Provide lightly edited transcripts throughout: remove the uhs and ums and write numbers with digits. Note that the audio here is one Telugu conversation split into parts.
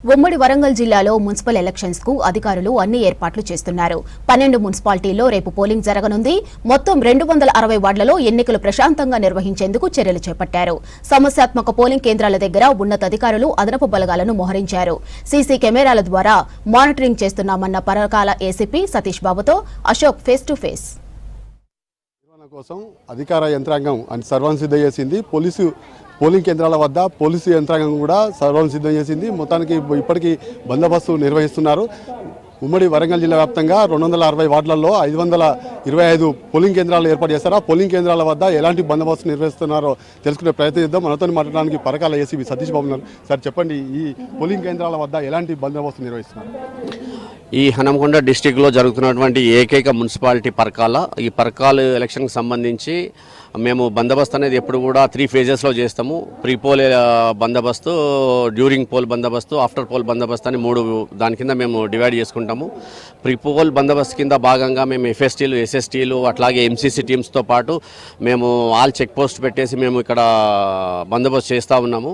ఉమ్మడి వరంగల్ జిల్లాలో మున్సిపల్ ఎలక్షన్స్ కు అధికారులు అన్ని ఏర్పాట్లు చేస్తున్నారు. 12 మున్సిపాలిటీల్లో రేపు పోలింగ్ జరగనుంది. మొత్తం 260 వార్డులలో ఎన్నికలు ప్రశాంతంగా నిర్వహించేందుకు చర్యలు చేపట్టారు. సమస్యాత్మక పోలింగ్ కేంద్రాల దగ్గర ఉన్నతాధికారులు అదనపు బలగాలను మోహరించారు. సీసీ కెమెరాల ద్వారా మానిటరింగ్ చేస్తున్నామన్న పరకాల ఏసీపీ సతీష్ బాబుతో అశోక్ ఫేస్ టు ఫేస్. కోసం అధికార యంత్రాంగం సర్వం సిద్ధం చేసింది. పోలింగ్ కేంద్రాల వద్ద పోలీసు యంత్రాంగం కూడా సర్వం సిద్ధం చేసింది. మొత్తానికి ఇప్పటికీ బందోబస్తు నిర్వహిస్తున్నారు. ఉమ్మడి వరంగల్ జిల్లా వ్యాప్తంగా 260 వార్డులలో 525 పోలింగ్ కేంద్రాలు ఏర్పాటు చేశారు. ఆ పోలింగ్ కేంద్రాల వద్ద ఎలాంటి బందోబస్తు నిర్వహిస్తున్నారో తెలుసుకునే ప్రయత్నం చేద్దాం. మనతో మాట్లాడడానికి పరకాల ఏసీపీ సతీష్ బాబు ఉన్నారు. సార్ చెప్పండి, ఈ పోలింగ్ కేంద్రాల వద్ద ఎలాంటి బందోబస్తు నిర్వహిస్తున్నారు? ఈ హనుమకొండ డిస్టిక్లో జరుగుతున్నటువంటి ఏకైక మున్సిపాలిటీ పరకాల. ఈ పరకాల ఎలక్షన్కి సంబంధించి మేము బందోబస్తు అనేది ఎప్పుడు కూడా 3 ఫేజెస్లో చేస్తాము. ప్రీ పోల్ బందోబస్తు, డ్యూరింగ్ పోల్ బందోబస్తు, ఆఫ్టర్ పోల్ బందోబస్తు అని 3 దాని కింద మేము డివైడ్ చేసుకుంటాము. ప్రీ పోల్ బందోబస్తు కింద భాగంగా మేము ఎఫ్ఎస్టీలు, ఎస్ఎస్టీలు అట్లాగే ఎంసీసీ టీమ్స్తో పాటు మేము ఆల్ చెక్ పోస్ట్ పెట్టేసి మేము ఇక్కడ బందోబస్తు చేస్తూ ఉన్నాము.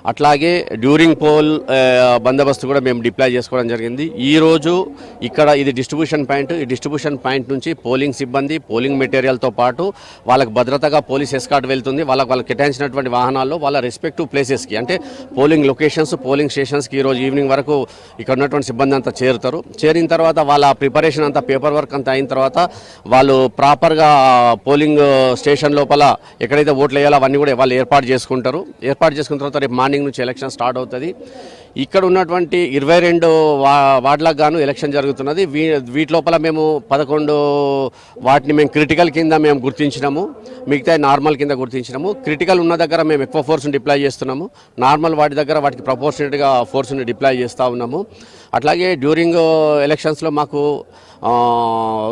అట్లాగే డ్యూరింగ్ పోల్ బందోబస్తు కూడా మేము డిప్లాయ్ చేసుకోవడం జరిగింది. ఈరోజు ఇక్కడ ఇది డిస్ట్రిబ్యూషన్ పాయింట్. ఈ డిస్ట్రిబ్యూషన్ పాయింట్ నుంచి పోలింగ్ సిబ్బంది, పోలింగ్ మెటీరియల్తో పాటు వాళ్ళకు భద్రతగా పోలీస్ ఎస్కార్ట్ వెళ్తుంది. వాళ్ళకి కేటాయించినటువంటి వాహనాల్లో వాళ్ళ రెస్పెక్టివ్ ప్లేసెస్కి, అంటే పోలింగ్ లొకేషన్స్, పోలింగ్ స్టేషన్స్కి ఈరోజు ఈవినింగ్ వరకు ఇక్కడ ఉన్నటువంటి సిబ్బంది అంతా చేరుతారు. చేరిన తర్వాత వాళ్ళ ప్రిపరేషన్ అంతా, పేపర్ వర్క్ అంతా అయిన తర్వాత వాళ్ళు ప్రాపర్గా పోలింగ్ స్టేషన్ లోపల ఎక్కడైతే ఓట్లు వేయాలో అవన్నీ కూడా వాళ్ళు ఏర్పాటు చేసుకుంటారు. ఏర్పాటు చేసుకున్న తర్వాత రేపు మార్నింగ్ నుంచి ఎలక్షన్ స్టార్ట్ అవుతుంది. ఇక్కడ ఉన్నటువంటి 22 వార్డులకు గాను ఎలక్షన్ జరుగుతున్నది. వీటి లోపల మేము 11 వాటిని మేము క్రిటికల్ కింద మేము గుర్తించినాము, మిగతా నార్మల్ కింద గుర్తించినాము. క్రిటికల్ ఉన్న దగ్గర మేము ఎక్కువ ఫోర్స్ని డిప్లాయ్ చేస్తున్నాము. నార్మల్ వాటి దగ్గర వాటికి ప్రపోర్షనేట్గా ఫోర్స్ని డిప్లాయ్ చేస్తూ ఉన్నాము. అట్లాగే డ్యూరింగ్ ఎలక్షన్స్లో మాకు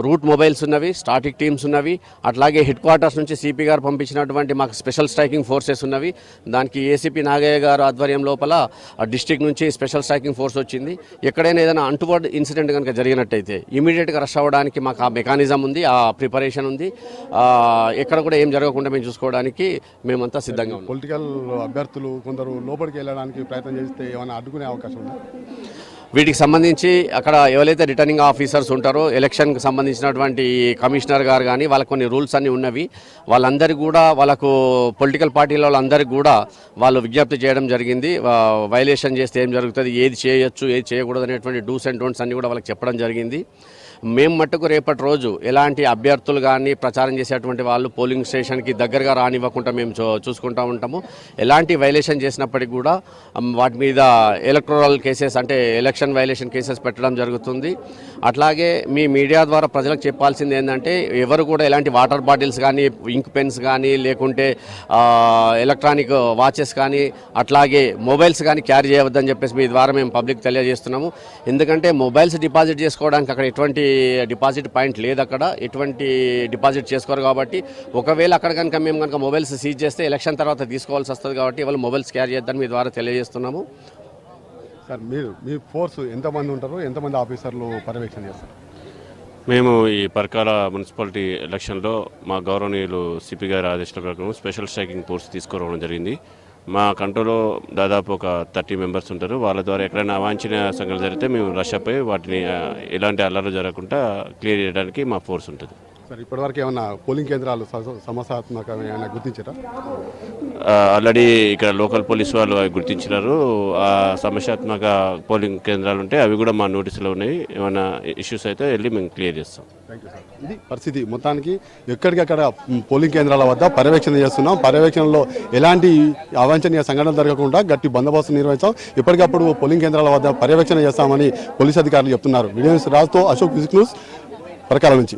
రూట్ మొబైల్స్ ఉన్నవి, స్టాటిక్ టీమ్స్ ఉన్నవి. అట్లాగే హెడ్ క్వార్టర్స్ నుంచి సిపి గారు పంపించినటువంటి మాకు స్పెషల్ స్ట్రైకింగ్ ఫోర్సెస్ ఉన్నవి. దానికి ఏసీపీ నాగయ్య గారు ఆధ్వర్యం లోపల డిస్ట్రిక్ట్ నుంచి స్పెషల్ స్ట్రైకింగ్ ఫోర్స్ వచ్చింది. ఎక్కడైనా ఏదైనా అంటువర్డ్ ఇన్సిడెంట్ కనుక జరిగినట్టయితే ఇమీడియట్గా రష్ అవ్వడానికి మాకు ఆ మెకానిజం ఉంది, ఆ ప్రిపరేషన్ ఉంది. ఎక్కడ కూడా ఏం జరగకుండా మేము చూసుకోవడానికి మేమంతా సిద్ధంగా ఉన్నాం. పొలిటికల్ అభ్యర్థులు కొందరు లోపలికి వెళ్ళడానికి ప్రయత్నం చేస్తే ఏమైనా అడ్డుకునే అవకాశం ఉందా? వీటికి సంబంధించి అక్కడ ఎవరైతే రిటర్నింగ్ ఆఫీసర్స్ ఉంటారో, ఎలక్షన్కి సంబంధించినటువంటి కమిషనర్ గారు కానీ వాళ్ళకు కొన్ని రూల్స్ అన్నీ ఉన్నవి. వాళ్ళందరికీ కూడా, వాళ్ళకు పొలిటికల్ పార్టీల వాళ్ళందరికీ కూడా వాళ్ళు విజ్ఞప్తి చేయడం జరిగింది. వైలేషన్ చేస్తే ఏం జరుగుతుంది, ఏది చేయొచ్చు, ఏది చేయకూడదు అనేటువంటి డూస్ అండ్ డోంట్స్ అన్నీ కూడా వాళ్ళకి చెప్పడం జరిగింది. మేము మట్టుకు రేపటి రోజు ఎలాంటి అభ్యర్థులు కానీ ప్రచారం చేసేటువంటి వాళ్ళు పోలింగ్ స్టేషన్కి దగ్గరగా రానివ్వకుండా మేము చూసుకుంటూ ఉంటాము. ఎలాంటి వైలేషన్ చేసినప్పటికీ కూడా వాటి మీద ఎలక్టోరల్ కేసెస్, అంటే ఎలక్షన్ వైలేషన్ కేసెస్ పెట్టడం జరుగుతుంది. అట్లాగే మీ మీడియా ద్వారా ప్రజలకు చెప్పాల్సింది ఏంటంటే, ఎవరు కూడా ఎలాంటి వాటర్ బాటిల్స్ కానీ, ఇంక్ పెన్స్ కానీ, లేకుంటే ఎలక్ట్రానిక్ వాచెస్ కానీ, అట్లాగే మొబైల్స్ కానీ క్యారీ చేయవద్దని చెప్పేసి మీ ద్వారా మేము పబ్లిక్ తెలియజేస్తున్నాము. ఎందుకంటే మొబైల్స్ డిపాజిట్ చేసుకోవడానికి అక్కడ ఎటువంటి డిపాజిట్ పాయింట్ లేదు, అక్కడ ఎటువంటి డిపాజిట్ చేసుకోరు. కాబట్టి ఒకవేళ అక్కడ కనుక మేము కనుక మొబైల్స్ సీజ్ చేస్తే ఎలక్షన్ తర్వాత తీసుకోవాల్సి వస్తుంది. కాబట్టి వాళ్ళు మొబైల్స్ క్యారీ చేద్దని మీ ద్వారా తెలియజేస్తున్నాము. సార్, మీ ఫోర్స్ ఎంతమంది ఉంటారు, ఎంతమంది ఆఫీసర్లు పర్యవేక్షణ చేస్తారు? మేము ఈ పరకాల మున్సిపాలిటీ ఎలక్షన్లో మా గౌరవనీయులు సిపి గారి ఆదేశాల ప్రకారం స్పెషల్ స్ట్రైకింగ్ ఫోర్స్ తీసుకురావడం జరిగింది. మా కంట్రోల్లో దాదాపు ఒక 30 మెంబర్స్ ఉంటారు. వాళ్ళ ద్వారా ఎక్కడైనా అవాంఛనీయ సంఘటనలు జరిగితే మేము రష్ అయిపోయి వాటిని ఎలాంటి అల్లర్లు జరగకుండా క్లియర్ చేయడానికి మా ఫోర్స్ ఉంటుంది. సార్, ఇప్పటివరకు ఏమైనా పోలింగ్ కేంద్రాలు సమస్యాత్మకంగా ఏమైనా గుర్తించారా? ఆల్రెడీ ఇక్కడ లోకల్ పోలీస్ వాళ్ళు అవి గుర్తించినారు. ఆ సమస్యాత్మక పోలింగ్ కేంద్రాలు ఉంటే అవి కూడా మా నోటీసులో ఉన్నాయి. ఏమైనా ఇష్యూస్ అయితే వెళ్ళి మేము క్లియర్ చేస్తాం. Thank you sir. ఇది పరిస్థితి. మొత్తానికి ఎక్కడికక్కడ పోలింగ్ కేంద్రాల వద్ద పర్యవేక్షణ చేస్తున్నాం. పర్యవేక్షణలో ఎలాంటి అవాంఛనీయ సంఘటనలు జరగకుండా గట్టి బందోబస్తు నిర్వహిస్తాం. ఎప్పటికప్పుడు పోలింగ్ కేంద్రాల వద్ద పర్యవేక్షణ చేస్తామని పోలీసు అధికారులు చెప్తున్నారు. వీడియో రాజుతో అశోక్, విజిక్ న్యూస్, పరకాల నుంచి.